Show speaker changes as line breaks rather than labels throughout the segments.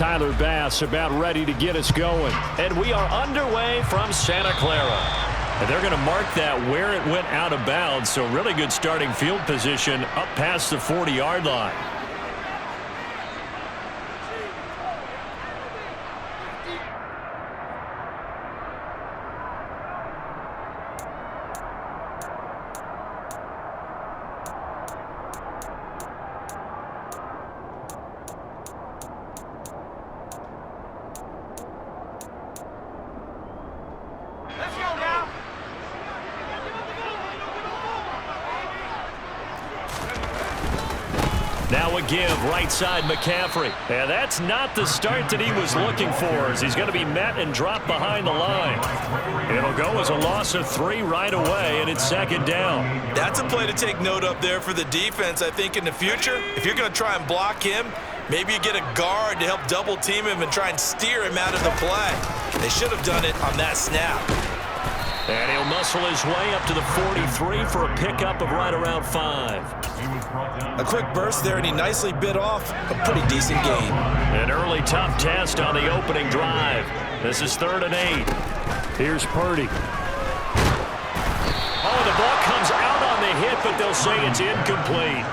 Tyler Bass about ready to get us going.
And we are underway from Santa Clara.
And they're going to mark that where it went out of bounds, so really good starting field position up past the 40-yard line. Now a give, right side McCaffrey. And that's not the start that he was looking for, as he's going to be met and dropped behind the line. It'll go as a loss of 3 right away, and it's second down.
That's a play to take note of there for the defense, I think, in the future. If you're going to try and block him, maybe you get a guard to help double team him and try and steer him out of the play. They should have done it on that snap.
And he'll muscle his way up to the 43 for a pickup of right around 5.
A quick burst there, and he nicely bit off a pretty decent gain.
An early tough test on the opening drive. This is 3rd and 8. Here's Purdy. Oh, the ball comes out on the hit, but they'll say it's incomplete.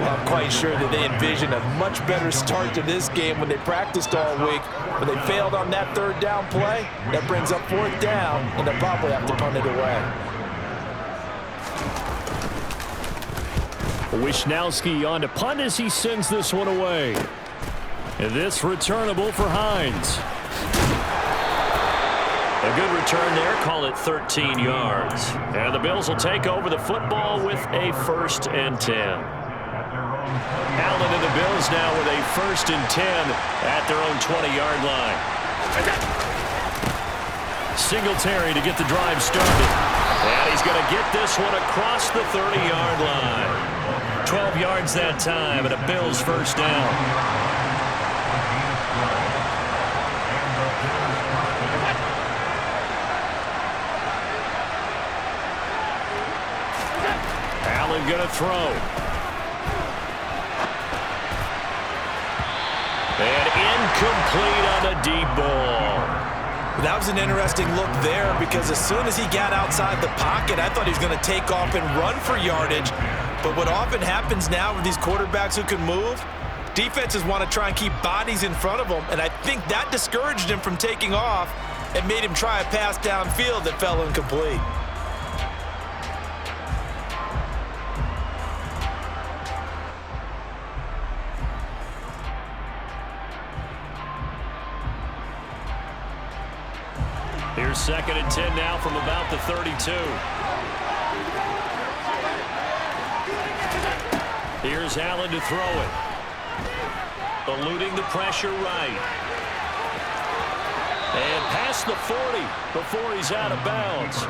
Well, I'm quite sure that they envisioned a much better start to this game when they practiced all week. But they failed on that 3rd down play. That brings up 4th down, and they'll probably have to punt it away.
Wisnowski on to punt as he sends this one away. And this returnable for Hines. A good return there. Call it 13 yards. And the Bills will take over the football with a 1st and 10. Allen and the Bills now with a 1st and 10 at their own 20-yard line. Singletary to get the drive started. And he's going to get this one across the 30-yard line. 12 yards that time, and a Bills 1st down. Allen going to throw. And incomplete on a deep ball.
That was an interesting look there, because as soon as he got outside the pocket, I thought he was going to take off and run for yardage. But what often happens now with these quarterbacks who can move, defenses want to try and keep bodies in front of them, and I think that discouraged him from taking off and made him try a pass downfield that fell incomplete.
Here's 2nd and 10 now from about the 32. Here's Allen to throw it. Eluding the pressure right. And past the 40 before he's out of bounds.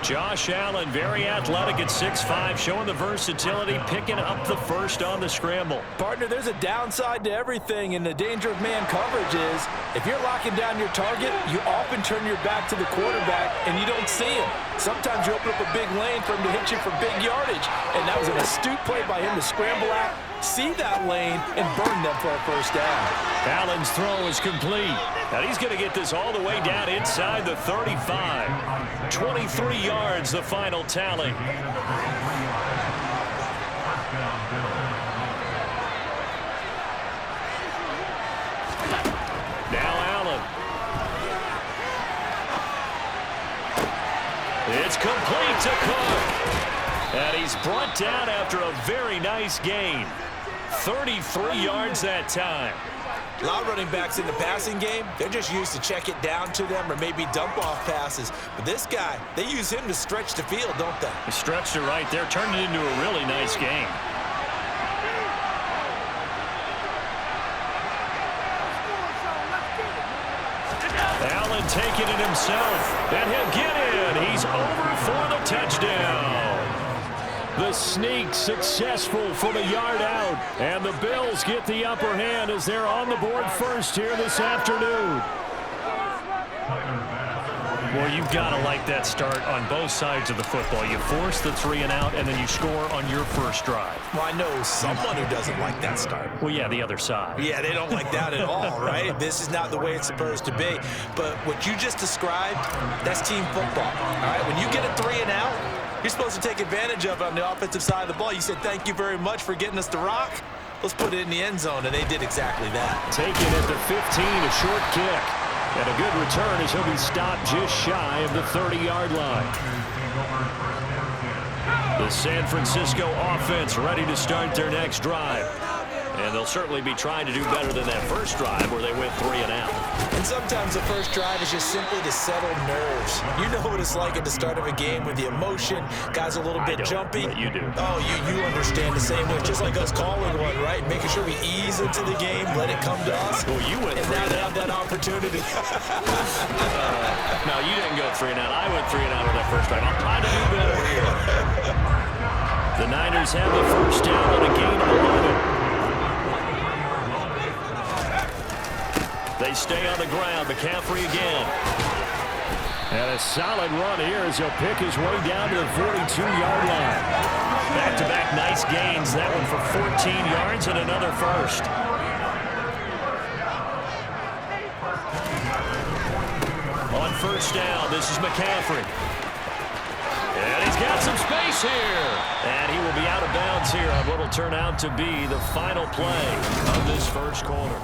Josh Allen, very athletic at 6'5", showing the versatility, picking up the 1st on the scramble.
Partner, there's a downside to everything, and the danger of man coverage is if you're locking down your target, you often turn your back to the quarterback and you don't see him. Sometimes you open up a big lane for him to hit you for big yardage, and that was an astute play by him to scramble out, see that lane, and burn them for a 1st down.
Allen's throw is complete. Now he's going to get this all the way down inside the 35. 23 yards, the final tally. Now Allen. It's complete to Cook. And he's brought down after a very nice gain. 33 yards that time.
A lot of running backs in the passing game, they're just used to check it down to them or maybe dump off passes. But this guy, they use him to stretch the field, don't they?
He stretched it right there, turned it into a really nice game. Allen taking it himself, and he'll get in. He's over for the touchdown. The sneak successful from a yard out, and the Bills get the upper hand as they're on the board first here this afternoon. Well, you've got to like that start on both sides of the football. You force the 3-and-out, and then you score on your first drive.
Well, I know someone who doesn't like that start.
Well, yeah, the other side.
Yeah, they don't like that at all, right? This is not the way it's supposed to be. But what you just described, that's team football, all right? When you get a 3-and-out, you're supposed to take advantage of it on the offensive side of the ball. You said, thank you very much for getting us the rock. Let's put it in the end zone, and they did exactly that.
Taken at the 15, a short kick. And a good return as he'll be stopped just shy of the 30-yard line. The San Francisco offense ready to start their next drive. And they'll certainly be trying to do better than that first drive where they went 3-and-out.
And sometimes the first drive is just simply to settle nerves. You know what it's like at the start of a game with the emotion, guys a little bit jumpy.
But you do.
Oh, you understand the same way. Just like us calling one, right? Making sure we ease into the game, let it come to us.
Well, you went
and now they have that opportunity.
No, you didn't go 3-and-out. I went 3-and-out on that first drive. I'm trying to do better here. The Niners have the first down on a gain of 11. They stay on the ground. McCaffrey again. And a solid run here as he'll pick his way down to the 42-yard line. Back-to-back nice gains. That one for 14 yards and another first. On first down, this is McCaffrey. And he's got some space here. And he will be out of bounds here on what will turn out to be the final play of this first quarter.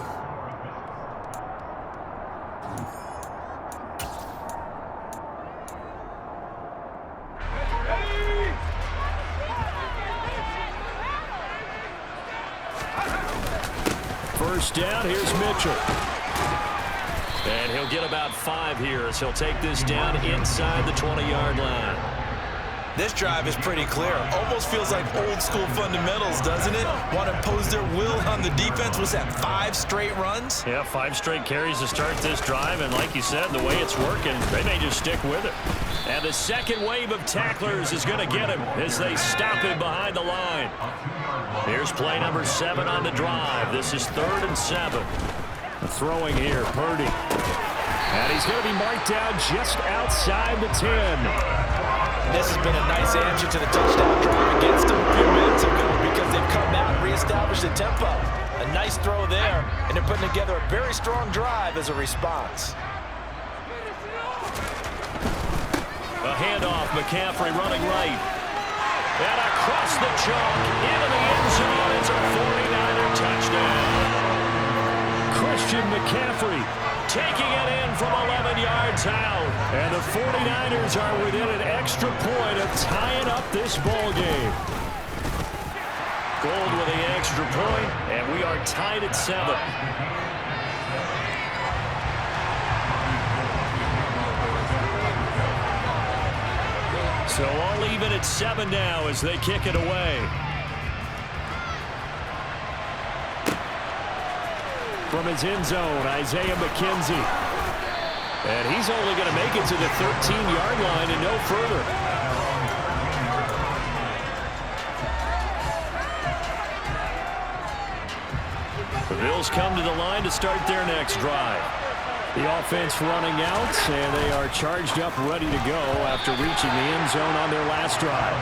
First down, here's Mitchell. And he'll get about 5 here as he'll take this down inside the 20-yard line.
This drive is pretty clear. Almost feels like old school fundamentals, doesn't it? Want to impose their will on the defense. Was that 5 straight runs?
Yeah, 5 straight carries to start this drive. And like you said, the way it's working, they may just stick with it. And the second wave of tacklers is going to get him as they stop him behind the line. Here's play number 7 on the drive. This is 3rd and 7. Throwing here, Purdy. And he's going to be marked down just outside the 10.
This has been a nice answer to the touchdown drive against them a few minutes ago because they've come out and reestablished the tempo. A nice throw there, and they're putting together a very strong drive as a response.
A handoff, McCaffrey running right. And across the chalk, into the end zone. It's a 49er touchdown. Christian McCaffrey taking it in from 11 yards out. And the 49ers are within an extra point of tying up this ball game. Gold with the extra point, and we are tied at 7. So all even at 7 now as they kick it away. From his end zone, Isaiah McKenzie. And he's only going to make it to the 13-yard line and no further. The Bills come to the line to start their next drive. The offense running out, and they are charged up, ready to go after reaching the end zone on their last drive.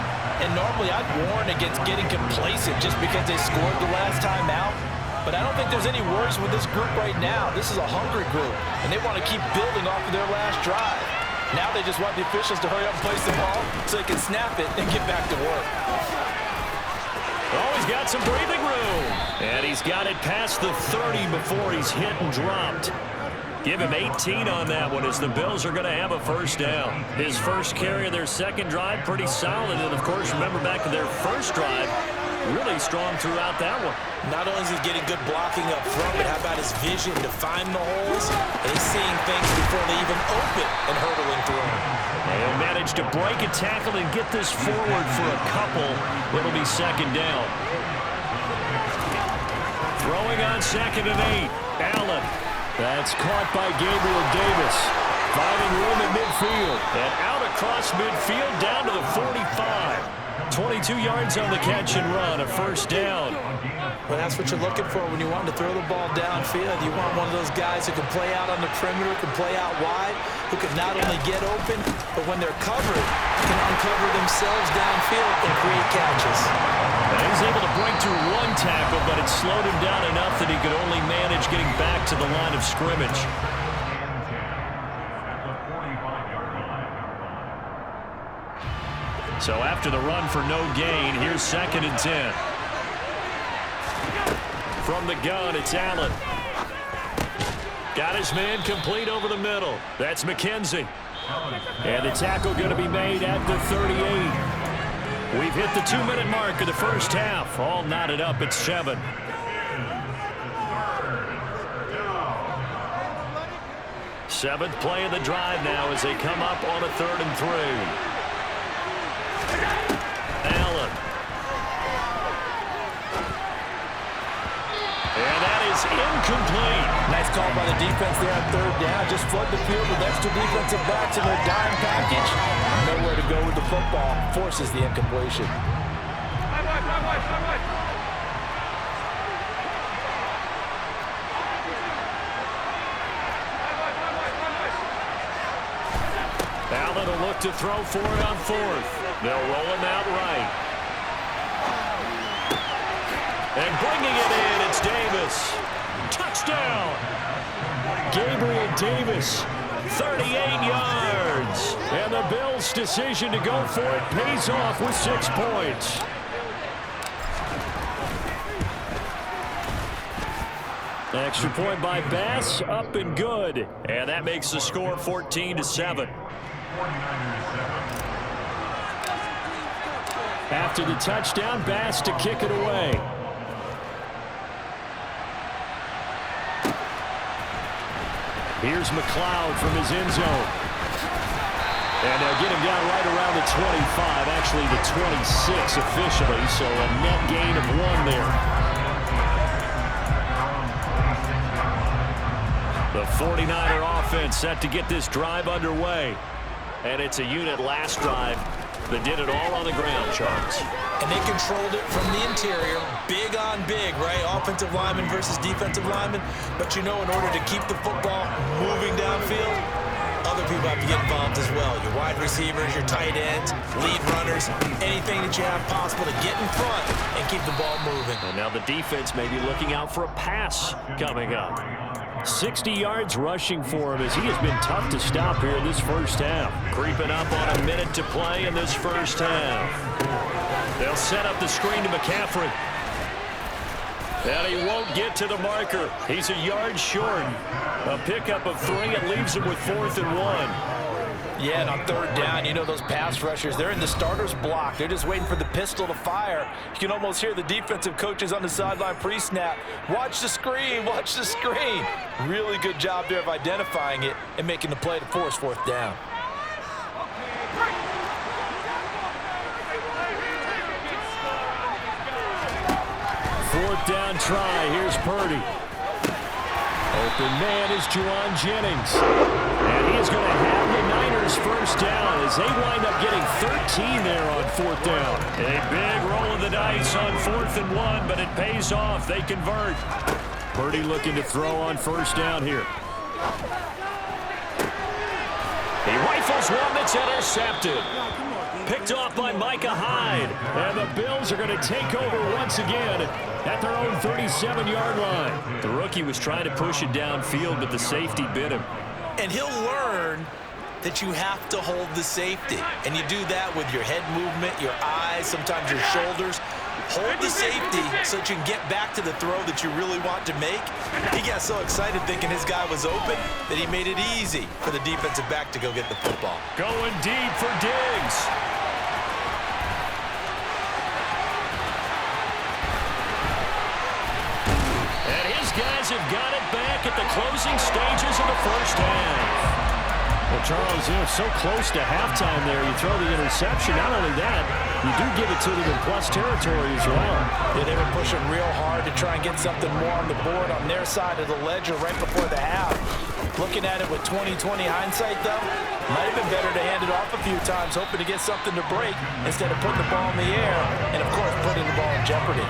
And normally I'd warn against getting complacent just because they scored the last time out. But I don't think there's any worries with this group right now. This is a hungry group, and they want to keep building off of their last drive. Now they just want the officials to hurry up and place the ball so they can snap it and get back to work.
Oh, he's got some breathing room. And he's got it past the 30 before he's hit and dropped. Give him 18 on that one as the Bills are going to have a first down. His first carry of their second drive, pretty solid. And, of course, remember back to their first drive, really strong throughout that one.
Not only is he getting good blocking up front, but how about his vision to find the holes? And he's seeing things before they even open and hurdling through them.
He'll manage to break a tackle and get this forward for a couple. It'll be second down. Throwing on 2nd and 8. Allen. That's caught by Gabriel Davis. Finding room at midfield. And out across midfield down to the 45. 22 yards on the catch and run, a first down.
Well, that's what you're looking for when you want to throw the ball downfield. You want one of those guys who can play out on the perimeter, can play out wide, who can not only get open, but when they're covered, can uncover themselves downfield and create catches.
And he's able to break through one tackle, but it slowed him down enough that he could only manage getting back to the line of scrimmage. So after the run for no gain, here's 2nd and 10. From the gun, it's Allen. Got his man complete over the middle. That's McKenzie. And the tackle going to be made at the 38. We've hit the 2-minute mark of the first half. All knotted up at 7. Seventh play of the drive now as they come up on a 3rd and 3. Allen. And that is incomplete.
Nice call by the defense there on 3rd down. Just flood the field with extra defensive backs in their dime package. Nowhere to go with the football. Forces the incompletion.
Allen will look to throw for it on 4th. They'll roll him out right. And bringing it in, it's Davis. Touchdown! Gabriel Davis, 38 yards. And the Bills' decision to go for it pays off with 6 points. Extra point by Bass, up and good. And that makes the score 14-7. After the touchdown, Bass to kick it away. Here's McLeod from his end zone. And they'll get him down right around the 25, actually the 26 officially, so a net gain of 1 there. The 49er offense set to get this drive underway. And it's a unit last drive that did it all on the ground, Charles.
And they controlled it from the interior, big on big, right? Offensive lineman versus defensive lineman. But you know, in order to keep the football moving downfield, other people have to get involved as well. Your wide receivers, your tight ends, lead runners, anything that you have possible to get in front and keep the ball moving.
And now the defense may be looking out for a pass coming up. 60 yards rushing for him as he has been tough to stop here in this first half. Creeping up on a minute to play in this first half. They'll set up the screen to McCaffrey. And he won't get to the marker. He's a yard short. A pickup of 3. It leaves him with 4th and 1.
Yeah, and on 3rd down, you know those pass rushers, they're in the starter's block. They're just waiting for the pistol to fire. You can almost hear the defensive coaches on the sideline pre-snap. Watch the screen, watch the screen. Really good job there of identifying it and making the play to force 4th down.
Fourth down try. Here's Purdy. Open man is Juwan Jennings. And he is going to have the Niners first down as they wind up getting 13 there on 4th down. A big roll of the dice on 4th and 1, but it pays off. They convert. Purdy looking to throw on first down here. He rifles one that's intercepted. Picked off by Micah Hyde. And the Bills are going to take over once again at their own 37-yard line. The rookie was trying to push it downfield, but the safety bit him.
And he'll learn that you have to hold the safety. And you do that with your head movement, your eyes, sometimes your shoulders. Hold the safety so that you can get back to the throw that you really want to make. He got so excited thinking his guy was open that he made it easy for the defensive back to go get the football.
Going deep for Diggs. And his guys have got it back at the closing stages of the first half. Well, Charles, so close to halftime there. You throw the interception. Not only that, you do give it to them in plus territory as well.
Yeah, they were pushing real hard to try and get something more on the board on their side of the ledger right before the half. Looking at it with 20/20 hindsight, though, might have been better to hand it off a few times, hoping to get something to break instead of putting the ball in the air and, of course, putting the ball in jeopardy.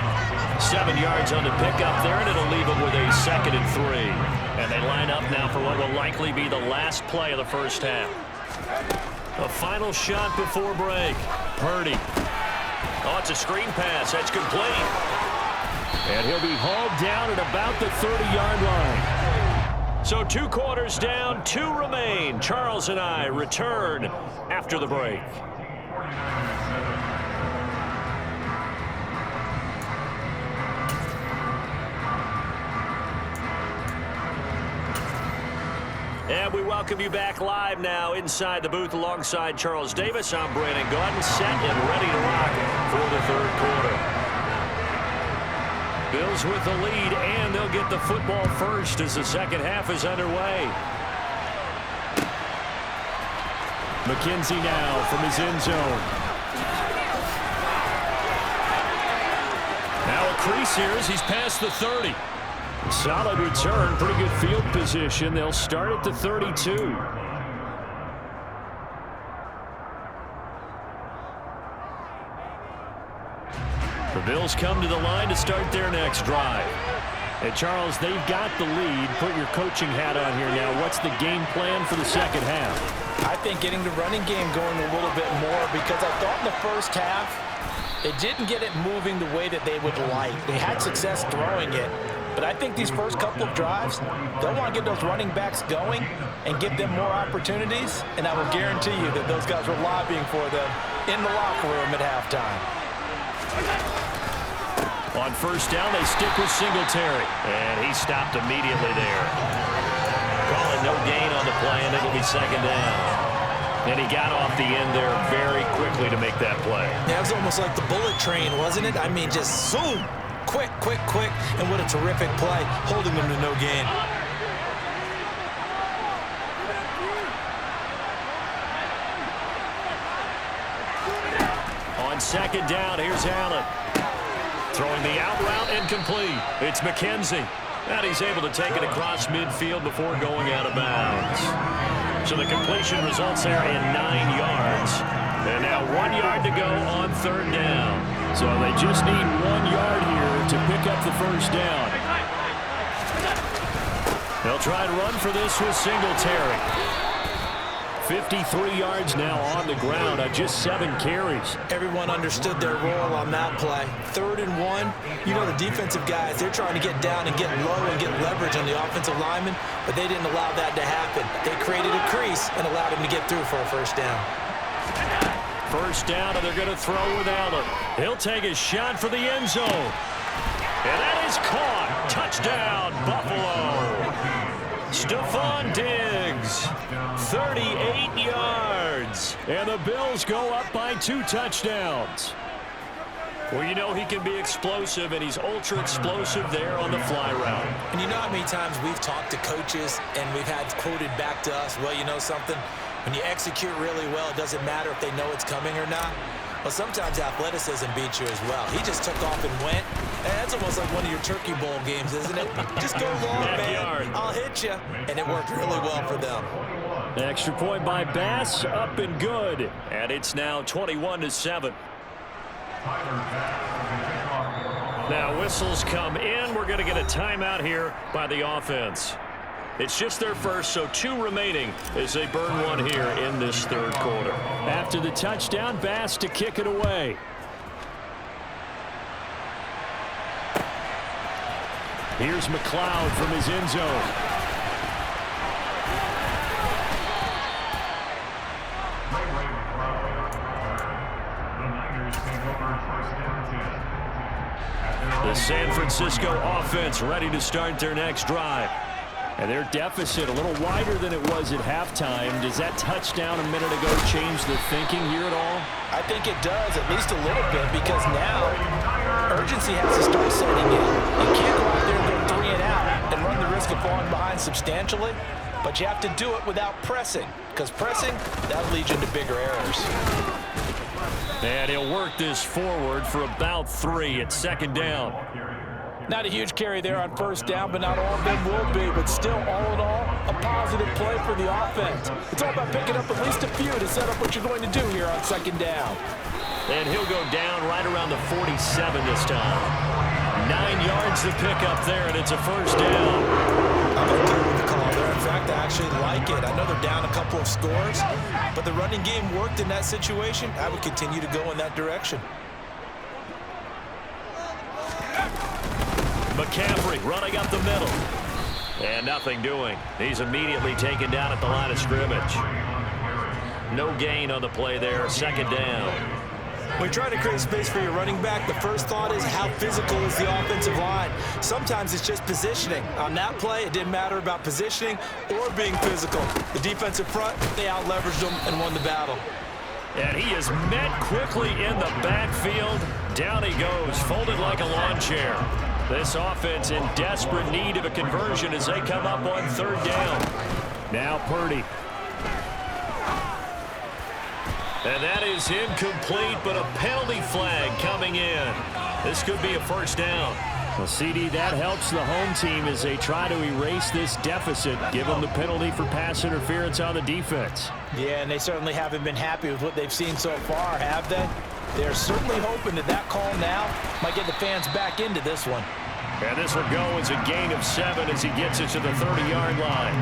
7 yards on the pickup there, and it'll leave them with a 2nd and 3. And they line up now for what will likely be the last play of the first half. A final shot before break. Purdy. Oh, it's a screen pass. That's complete. And he'll be hauled down at about the 30-yard line. So 2 quarters down, 2 remain. Charles and I return after the break. And we welcome you back live now inside the booth alongside Charles Davis. I'm Brandon Gaudin, set and ready to rock for the 3rd quarter. Bills with the lead, and they'll get the football first as the second half is underway. McKenzie now from his end zone. Now a crease here as he's past the 30. Solid return, pretty good field position. They'll start at the 32. The Bills come to the line to start their next drive. And Charles, they've got the lead. Put your coaching hat on here now. What's the game plan for the second half?
I think getting the running game going a little bit more, because I thought in the first half they didn't get it moving the way that they would like. They had success throwing it. But I think these first couple of drives, they'll want to get those running backs going and give them more opportunities. And I will guarantee you that those guys were lobbying for them in the locker room at halftime.
On first down, they stick with Singletary. And he stopped immediately there. Calling no gain on the play, and it'll be 2nd down. And he got off the end there very quickly to make that play.
Yeah, it was almost like the bullet train, wasn't it? I mean, just zoom. Quick, quick, quick, and what a terrific play, holding them to no gain.
On 2nd down, here's Allen. Throwing the out route incomplete. It's McKenzie. And he's able to take it across midfield before going out of bounds. So the completion results there in 9 yards. And now 1 yard to go on 3rd down. So they just need 1 yard here to pick up the first down. They'll try and run for this with Singletary. 53 yards now on the ground on just 7 carries.
Everyone understood their role on that play. 3rd and 1. You know, the defensive guys, they're trying to get down and get low and get leverage on the offensive lineman, but they didn't allow that to happen. They created a crease and allowed him to get through for a first down.
First down, and they're going to throw with Allen. He'll take a shot for the end zone. And that is caught. Touchdown, Buffalo. Stephon Diggs, 38 yards. And the Bills go up by 2 touchdowns. Well, you know he can be explosive, and he's ultra-explosive there on the fly route.
And you know how many times we've talked to coaches and we've had quoted back to us, well, you know something? When you execute really well, it doesn't matter if they know it's coming or not. Well, sometimes athleticism beats you as well. He just took off and went. And that's almost like one of your Turkey Bowl games, isn't it? Just go long, man. I'll hit you. And it worked really well for them.
Extra point by Bass, up and good. And it's now 21-7. Now whistles come in. We're going to get a timeout here by the offense. It's just their first, so 2 remaining as they burn 1 here in this 3rd quarter. After the touchdown, Bass to kick it away. Here's McLeod from his end zone. The San Francisco offense ready to start their next drive. And their deficit a little wider than it was at halftime. Does that touchdown a minute ago change the thinking here at all?
I think it does, at least a little bit, because now urgency has to start setting in. You can't go out there and go 3 and out and run the risk of falling behind substantially, but you have to do it without pressing, because pressing, that'll lead you into bigger errors.
And he'll work this forward for about 3 at 2nd down.
Not a huge carry there on first down, but not all of them will be. But still, all in all, a positive play for the offense. It's all about picking up at least a few to set up what you're going to do here on second down.
And he'll go down right around the 47 this time. 9 yards to pick up there, and it's a first down.
I'm okay with the call there. In fact, I actually like it. I know they're down a couple of scores, but the running game worked in that situation. I would continue to go in that direction.
McCaffrey running up the middle. And nothing doing. He's immediately taken down at the line of scrimmage. No gain on the play there. Second down.
When you try to create space for your running back, the first thought is how physical is the offensive line. Sometimes it's just positioning. On that play, it didn't matter about positioning or being physical. The defensive front, they out-leveraged them and won the battle.
And he is met quickly in the backfield. Down he goes, folded like a lawn chair. This offense in desperate need of a conversion as they come up on third down. Now Purdy. And that is incomplete, but a penalty flag coming in. This could be a first down. Well, CD, that helps the home team as they try to erase this deficit, give them the penalty for pass interference on the defense.
Yeah, and they certainly haven't been happy with what they've seen so far, have they? They're certainly hoping that that call now might get the fans back into this one.
And this will go as a gain of 7 as he gets it to the 30-yard line.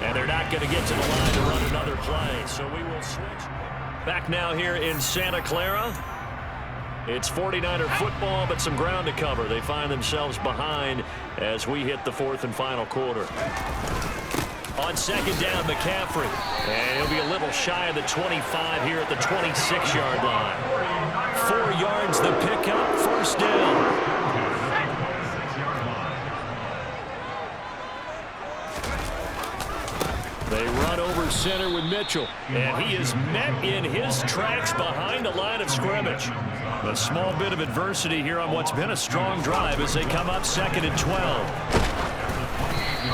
And they're not going to get to the line to run another play, so we will switch. Back now here in Santa Clara. It's 49er football, but some ground to cover. They find themselves behind as we hit the fourth and final quarter. On second down, McCaffrey. And he'll be a little shy of the 25 here at the 26-yard line. 4 yards the pickup, first down. They run over center with Mitchell, and he is met in his tracks behind the line of scrimmage. A small bit of adversity here on what's been a strong drive as they come up second and 12.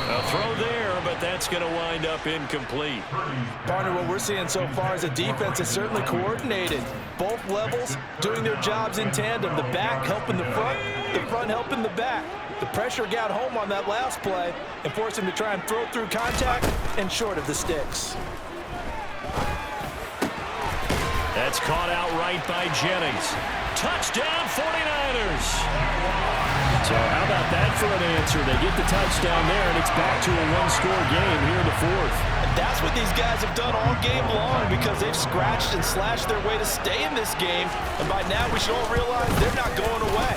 A throw there, but that's going to wind up incomplete.
Partner, what we're seeing so far is a defense that's certainly coordinated. Both levels doing their jobs in tandem. The back helping the front helping the back. The pressure got home on that last play and forced him to try and throw through contact and short of the sticks.
That's caught out right by Jennings. Touchdown 49ers. So how about that for an answer? They get the touchdown there, and it's back to a one-score game here in the fourth.
And that's what these guys have done all game long because they've scratched and slashed their way to stay in this game. And by now we should all realize they're not going away.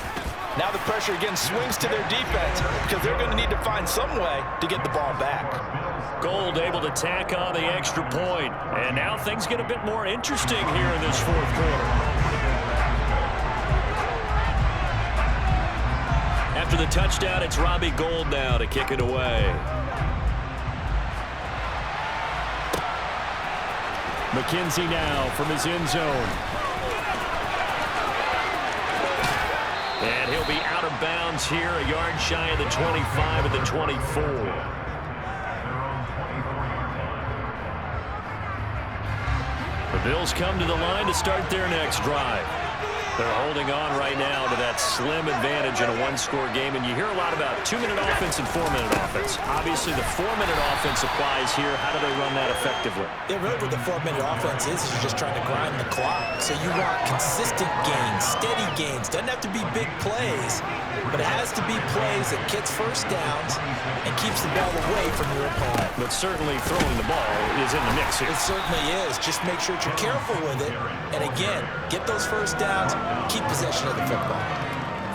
Now the pressure again swings to their defense because they're going to need to find some way to get the ball back.
Gold able to tack on the extra point. And now things get a bit more interesting here in this fourth quarter. After the touchdown, it's Robbie Gould now to kick it away. McKenzie now from his end zone. And he'll be out of bounds here, a yard shy of the 25 and the 24. The Bills come to the line to start their next drive. They're holding on right now to that slim advantage in a one-score game, and you hear a lot about 2-minute offense and 4-minute offense. Obviously, the 4-minute offense applies here. How do they run that effectively?
Yeah, really what the 4-minute offense is you're just trying to grind the clock. So you want consistent gains, steady gains. Doesn't have to be big plays, but it has to be plays that gets first downs and keeps the ball away from your opponent.
But certainly throwing the ball is in the mix here.
It certainly is. Just make sure that you're careful with it. And again, get those first downs, keep possession of the football.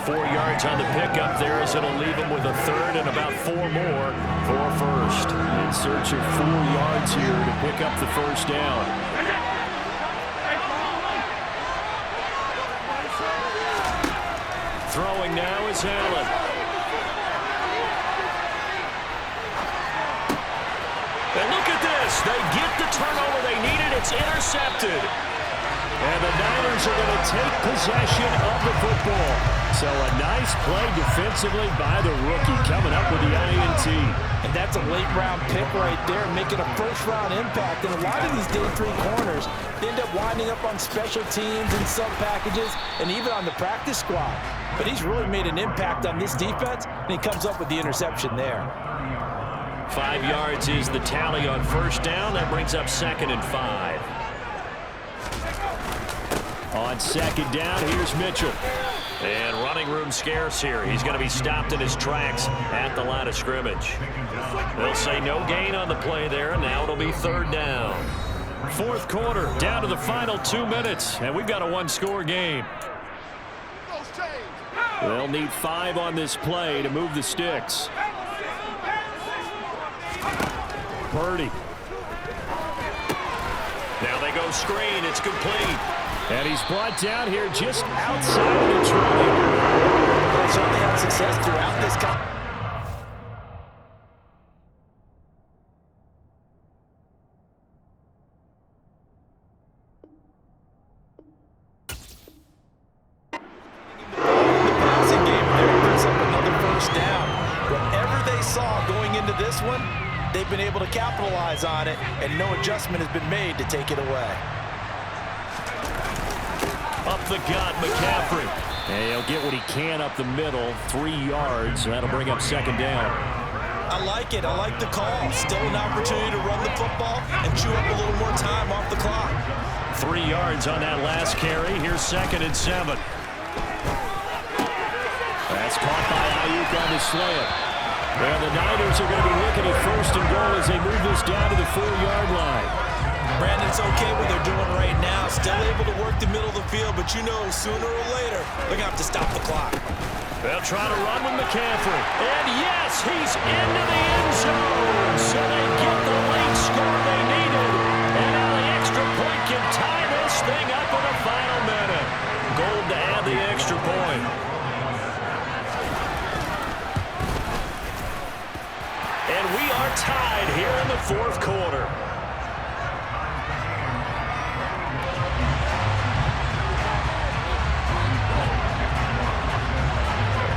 4 yards on the pickup there as it'll leave them with a third and about 4 more for a first. In search of 4 yards here to pick up the first down. Throwing now is Allen. And look at this. They get the turnover they needed. It's intercepted. And the Niners are going to take possession of the football. So a nice play defensively by the rookie coming up with the INT.
And that's a late-round pick right there, making a first-round impact. And a lot of these day three corners end up winding up on special teams and sub-packages and even on the practice squad. But he's really made an impact on this defense, and he comes up with the interception there.
5 yards is the tally on first down. That brings up 2nd and 5.
On 2nd down, here's Mitchell.
And running room scarce here. He's going to be stopped in his tracks at the line of scrimmage. They'll say no gain on the play there, and now it'll be 3rd down.
4th quarter, down to the final 2 minutes, and we've got a one-score game. They'll need 5 on this play to move the sticks. Purdy.
Now they go screen. It's complete.
And he's brought down here just outside of the 20.
Well, certainly had success throughout this competition. This one, they've been able to capitalize on it, and no adjustment has been made to take it away.
Up the gut, McCaffrey. And he'll get what he can up the middle, 3 yards. That'll bring up 2nd down.
I like it. I like the call. Still an opportunity to run the football and chew up a little more time off the clock.
3 yards on that last carry. Here's 2nd and 7. That's caught by Ayuk on the slant. And the Niners are going to be looking at 1st and goal as they move this down to the 4-yard line.
Brandon, it's okay what they're doing right now. Still able to work the middle of the field, but you know sooner or later they're going to have to stop the clock.
They'll try to run with McCaffrey. And yes, he's into the end zone. So they get the late score they needed. And now the extra point can tie this thing up in the final minute. Gold to add the extra point. And we are tied here in the 4th quarter.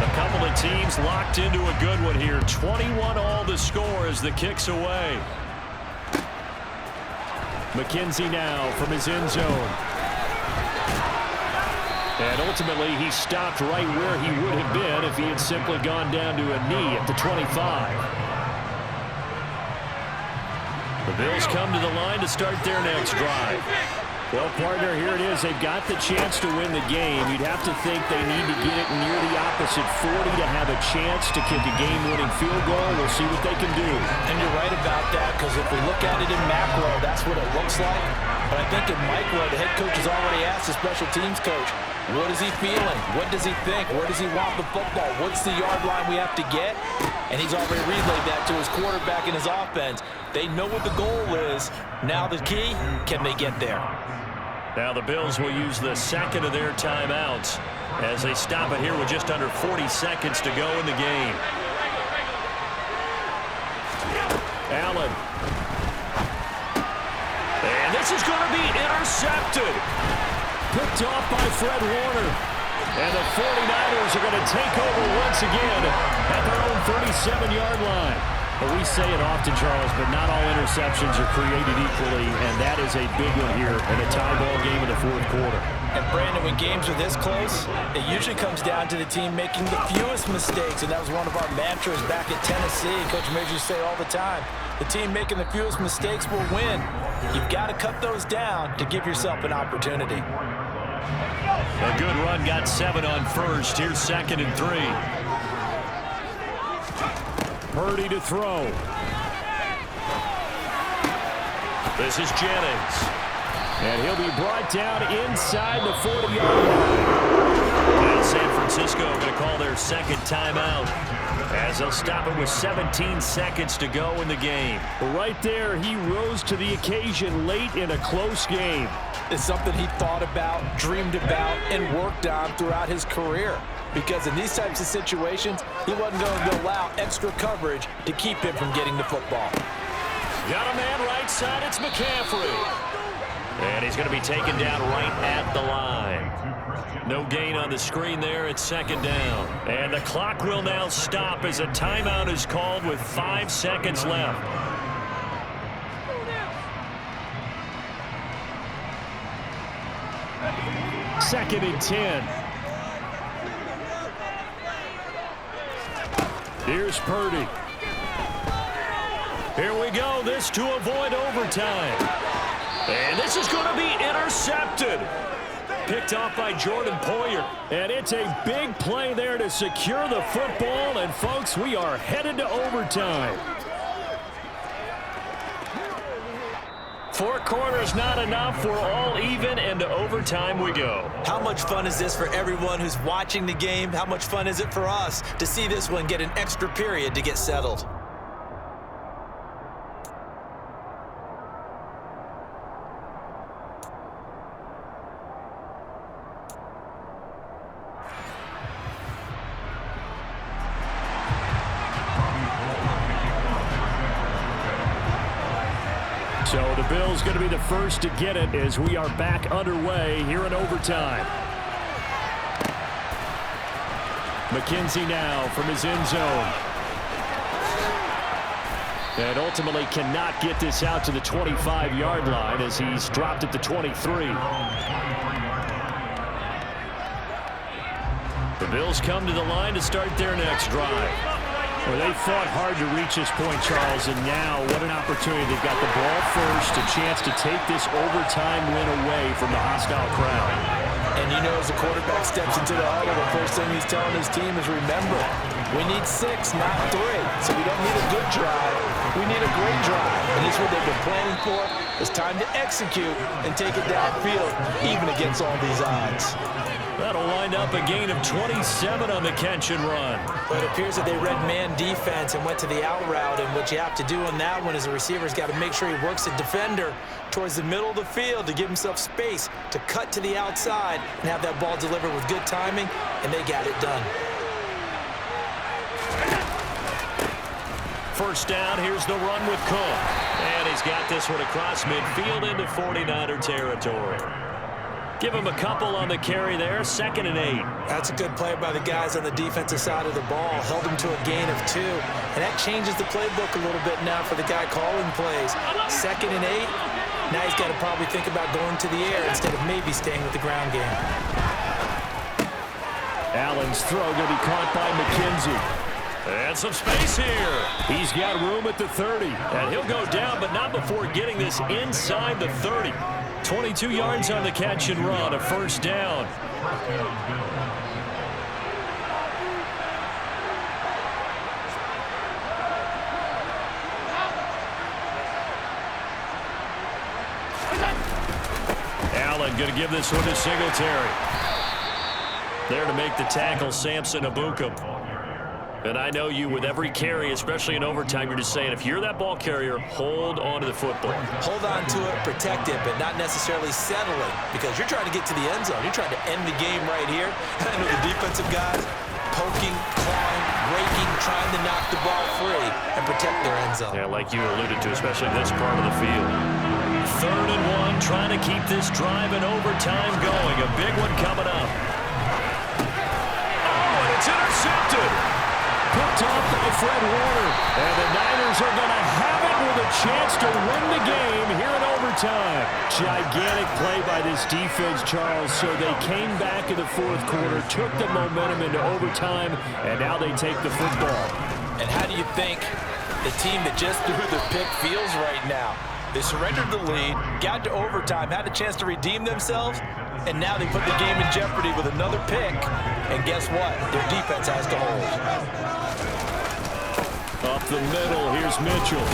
A couple of teams locked into a good one here. 21 all the score as the kick's away. McKenzie now from his end zone. And ultimately he stopped right where he would have been if he had simply gone down to a knee at the 25. The Bills come to the line to start their next drive. Well, partner, here it is. They've got the chance to win the game. You'd have to think they need to get it near the opposite 40 to have a chance to kick a game-winning field goal. We'll see what they can do.
And you're right about that, because if we look at it in macro, that's what it looks like. But I think in micro, the head coach has already asked the special teams coach, what is he feeling? What does he think? Where does he want the football? What's the yard line we have to get? And he's already relayed that to his quarterback and his offense. They know what the goal is. Now the key, can they get there?
Now the Bills will use the 2nd of their timeouts as they stop it here with just under 40 seconds to go in the game.
Allen. And this is going to be intercepted. Picked off by Fred Warner. And the 49ers are going to take over once again at their own 37-yard line. But we say it often, Charles, but not all interceptions are created equally, and that is a big one here in a tie ball game in the 4th quarter.
And Brandon, when games are this close, it usually comes down to the team making the fewest mistakes, and that was one of our mantras back at Tennessee. Coach Majors say all the time, the team making the fewest mistakes will win. You've got to cut those down to give yourself an opportunity.
A good run, got 7 on first. Here's 2nd and 3. Purdy to throw.
This is Jennings.
And he'll be brought down inside the 40-yard line.
And San Francisco going to call their 2nd timeout as they'll stop it with 17 seconds to go in the game.
Right there, he rose to the occasion late in a close game.
It's something he thought about, dreamed about, and worked on throughout his career. Because in these types of situations, he wasn't going to allow extra coverage to keep him from getting the football.
Got a man right side, it's McCaffrey.
And he's going to be taken down right at the line. No gain on the screen there. It's second down. And the clock will now stop as a timeout is called with 5 seconds left.
Second and 10. Here's Purdy. Here we go. This to avoid overtime. And this is going to be intercepted. Picked off by Jordan Poyer. And it's a big play there to secure the football. And, folks, we are headed to overtime. 4 quarters not enough. We're all even, and to overtime we go.
How much fun is this for everyone who's watching the game? How much fun is it for us to see this one get an extra period to get settled?
So the Bills going to be the first to get it as we are back underway here in overtime. McKenzie now from his end zone. And ultimately cannot get this out to the 25-yard line as he's dropped at the 23. The Bills come to the line to start their next drive. Well, they fought hard to reach this point, Charles, and now what an opportunity. They've got the ball first, a chance to take this overtime win away from the hostile crowd.
And you know, as the quarterback steps into the huddle, the first thing he's telling his team is, remember, we need 6, not 3. So we don't need a good drive. We need a great drive. And this is what they've been planning for. It's time to execute and take it downfield, even against all these odds.
That'll wind up a gain of 27 on the catch and run.
But it appears that they read man defense and went to the out route. And what you have to do on that one is the receiver's got to make sure he works the defender towards the middle of the field to give himself space to cut to the outside and have that ball delivered with good timing, and they got it done.
First down, here's the run with Cook. And he's got this one across midfield into 49er territory. Give him a couple on the carry there, 2nd and 8.
That's a good play by the guys on the defensive side of the ball. Held him to a gain of 2. And that changes the playbook a little bit now for the guy calling plays. 2nd and 8. Now he's got to probably think about going to the air instead of maybe staying with the ground game.
Allen's throw going to be caught by McKenzie.
And some space here.
He's got room at the 30.
And he'll go down, but not before getting this inside the 30.
22 yards on the catch and run, a first down. Allen going to give this one to Singletary. There to make the tackle, Samson Ebukam. And I know you, with every carry, especially in overtime, you're just saying, if you're that ball carrier, hold on to the football.
Hold on to it, protect it, but not necessarily settling, because you're trying to get to the end zone. You're trying to end the game right here. I know the defensive guys poking, clawing, raking, trying to knock the ball free and protect their end zone.
Yeah, like you alluded to, especially this part of the field.
3rd and 1, trying to keep this drive in overtime going. A big one coming up. Oh, and it's intercepted. Picked off by Fred Warner. And the Niners are going to have it with a chance to win the game here in overtime. Gigantic play by this defense, Charles. So they came back in the 4th quarter, took the momentum into overtime, and now they take the football.
And how do you think the team that just threw the pick feels right now? They surrendered the lead, got to overtime, had a chance to redeem themselves, and now they put the game in jeopardy with another pick. And guess what? Their defense has to hold.
Up the middle, here's Mitchell.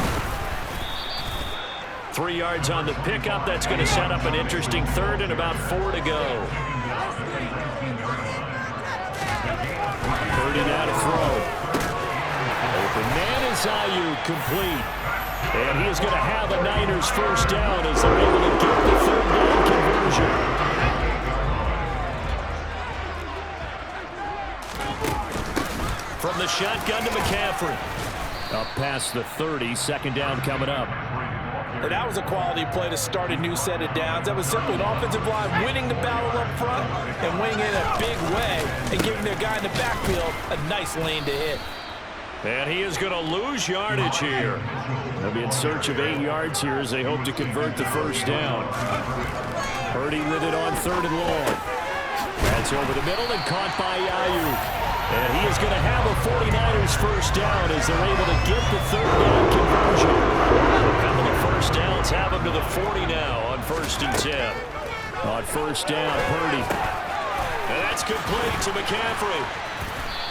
3 yards on the pickup. That's going to set up an interesting 3rd and about 4 to go.
Purdy now to throw. Open man is Ayuk, complete. And he is going to have a Niners first down as they're able to get the 3rd down conversion. From the shotgun to McCaffrey. Up past the 30, 2nd down coming up.
And that was a quality play to start a new set of downs. That was simply an offensive line winning the battle up front and winning it in a big way and giving their guy in the backfield a nice lane to hit.
And he is going to lose yardage here. They'll be in search of 8 yards here as they hope to convert the first down. Purdy with it on 3rd and long. That's over the middle and caught by Ayuk. And he is going to have a 49ers first down as they're able to get the 3rd down conversion. A couple of first downs have them to the 40 now on 1st and 10. On first down, Purdy. And that's complete to McCaffrey.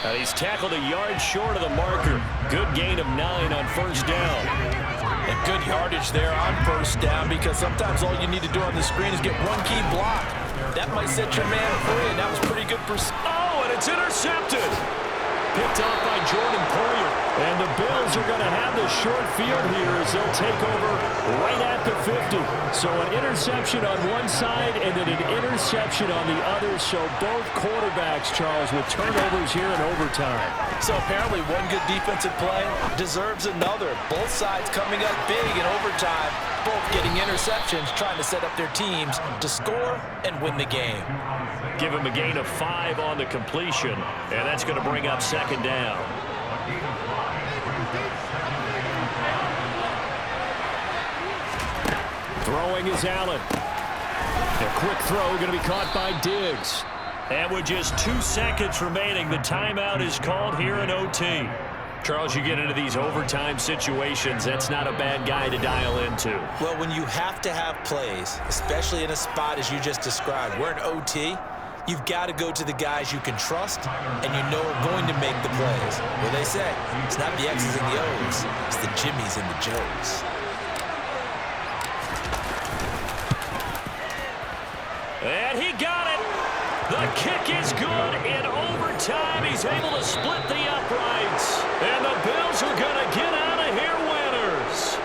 And he's tackled a yard short of the marker. Good gain of 9 on first down.
And good yardage there on first down because sometimes all you need to do on the screen is get one key block. That might set your man free, and that was pretty good for...
Oh, and it's intercepted. Picked off by Jordan Poyer. And the Bills are going to have the short field here as they'll take over right at the 50. So an interception on one side and then an interception on the other. So both quarterbacks, Charles, with turnovers here in overtime.
So apparently one good defensive play deserves another. Both sides coming up big in overtime, both getting interceptions, trying to set up their teams to score and win the game.
Give him a gain of 5 on the completion, and that's going to bring up 2nd down. Throwing is Allen. A quick throw going to be caught by Diggs. And with just 2 seconds remaining, the timeout is called here in OT. Charles, you get into these overtime situations, that's not a bad guy to dial into.
Well, when you have to have plays, especially in a spot as you just described, we're in OT, you've got to go to the guys you can trust and you know are going to make the plays. Well, they say, it's not the X's and the O's, it's the Jimmies and the Joes.
And he got it. The kick is good in overtime. He's able to split the uprights. And the Bills are going to get out of here winners.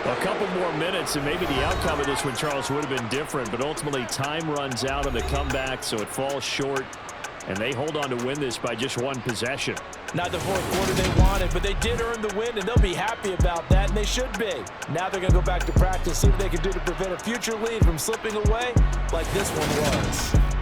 A couple more minutes, and maybe the outcome of this one, Charles, would have been different. But ultimately, time runs out on the comeback, so it falls short. And they hold on to win this by just 1 possession.
Not the 4th quarter they wanted, but they did earn the win, and they'll be happy about that, and they should be. Now they're going to go back to practice, see what they can do to prevent a future lead from slipping away like this one was.